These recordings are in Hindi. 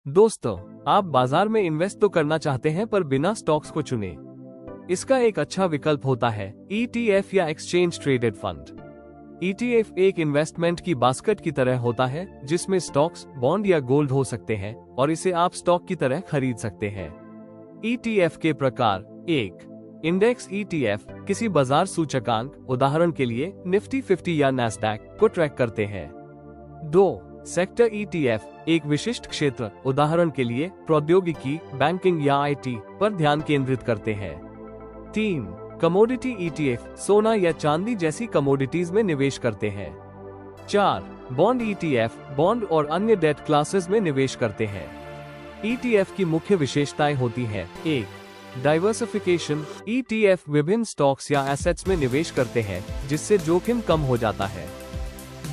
दोस्तों, आप बाजार में इन्वेस्ट तो करना चाहते हैं पर बिना स्टॉक्स को चुने। इसका एक अच्छा विकल्प होता है ETF या एक्सचेंज ट्रेडेड फंड। ETF एक इन्वेस्टमेंट की बास्केट की तरह होता है जिसमें स्टॉक्स, बॉन्ड या गोल्ड हो सकते हैं और इसे आप स्टॉक की तरह खरीद सकते हैं। ETF के प्रकार: 1. इंडेक्स ETF किसी बाजार सूचकांक, उदाहरण के लिए निफ्टी 50 या नैस्डैक को ट्रैक करते हैं। 2. सेक्टर ETF एक विशिष्ट क्षेत्र, उदाहरण के लिए प्रौद्योगिकी, बैंकिंग या IT पर ध्यान केंद्रित करते हैं। 3. कमोडिटी ETF सोना या चांदी जैसी कमोडिटीज में निवेश करते हैं। 4. बॉन्ड ETF बॉन्ड और अन्य डेट क्लासेस में निवेश करते हैं। ETF की मुख्य विशेषताएं होती हैं: 1. डाइवर्सिफिकेशन ETF विभिन्न स्टॉक्स या एसेट्स में निवेश करते हैं जिससे जोखिम कम हो जाता है।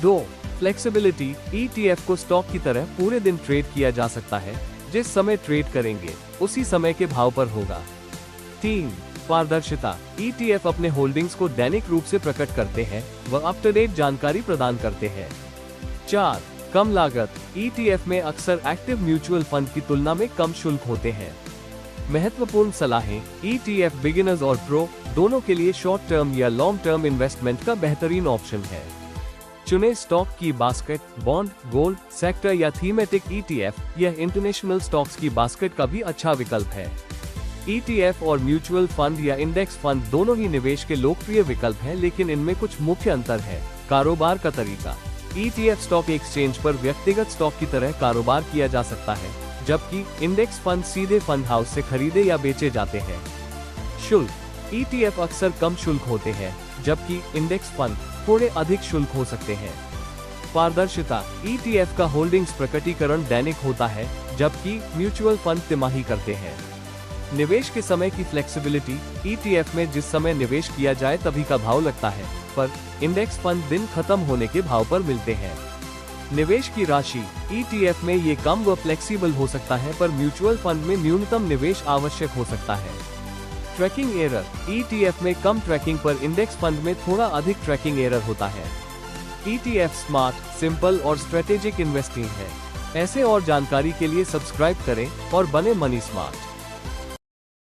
2. फ्लेक्सिबिलिटी ETF को स्टॉक की तरह पूरे दिन ट्रेड किया जा सकता है, जिस समय ट्रेड करेंगे उसी समय के भाव पर होगा। 3. पारदर्शिता ETF अपने होल्डिंग्स को दैनिक रूप से प्रकट करते हैं व अप टू डेट जानकारी प्रदान करते हैं। 4. कम लागत ETF में अक्सर एक्टिव म्यूचुअल फंड की तुलना में कम शुल्क होते हैं। महत्वपूर्ण सलाहें: ETF बिगिनर्स और प्रो दोनों के लिए शॉर्ट टर्म या लॉन्ग टर्म इन्वेस्टमेंट का बेहतरीन ऑप्शन है। चुने स्टॉक की बास्केट, बॉन्ड, गोल्ड, सेक्टर या थीमेटिक ETF। यह इंटरनेशनल स्टॉक्स की बास्केट का भी अच्छा विकल्प है। ETF और म्यूचुअल फंड या इंडेक्स फंड दोनों ही निवेश के लोकप्रिय विकल्प हैं, लेकिन इनमें कुछ मुख्य अंतर है। कारोबार का तरीका: ETF स्टॉक एक्सचेंज पर व्यक्तिगत स्टॉक की तरह कारोबार किया जा सकता है, जबकि इंडेक्स फंड सीधे फंड हाउस से खरीदे या बेचे जाते हैं। शुल्क: ETF अक्सर कम शुल्क होते हैं, जबकि इंडेक्स फंड थोड़े अधिक शुल्क हो सकते हैं। पारदर्शिता: ETF का होल्डिंग्स प्रकटीकरण दैनिक होता है, जबकि म्यूचुअल फंड तिमाही करते हैं। निवेश के समय की फ्लेक्सिबिलिटी: ETF में जिस समय निवेश किया जाए तभी का भाव लगता है, पर इंडेक्स फंड दिन खत्म होने के भाव पर मिलते हैं। निवेश की राशि: ETF में ये कम व फ्लेक्सिबल हो सकता है, पर म्यूचुअल फंड में न्यूनतम निवेश आवश्यक हो सकता है। ट्रैकिंग एरर: ETF में कम ट्रैकिंग पर इंडेक्स फंड में थोड़ा अधिक ट्रैकिंग एरर होता है। ETF स्मार्ट, सिंपल और स्ट्रेटेजिक इन्वेस्टिंग है। ऐसे और जानकारी के लिए सब्सक्राइब करें और बने मनी स्मार्ट।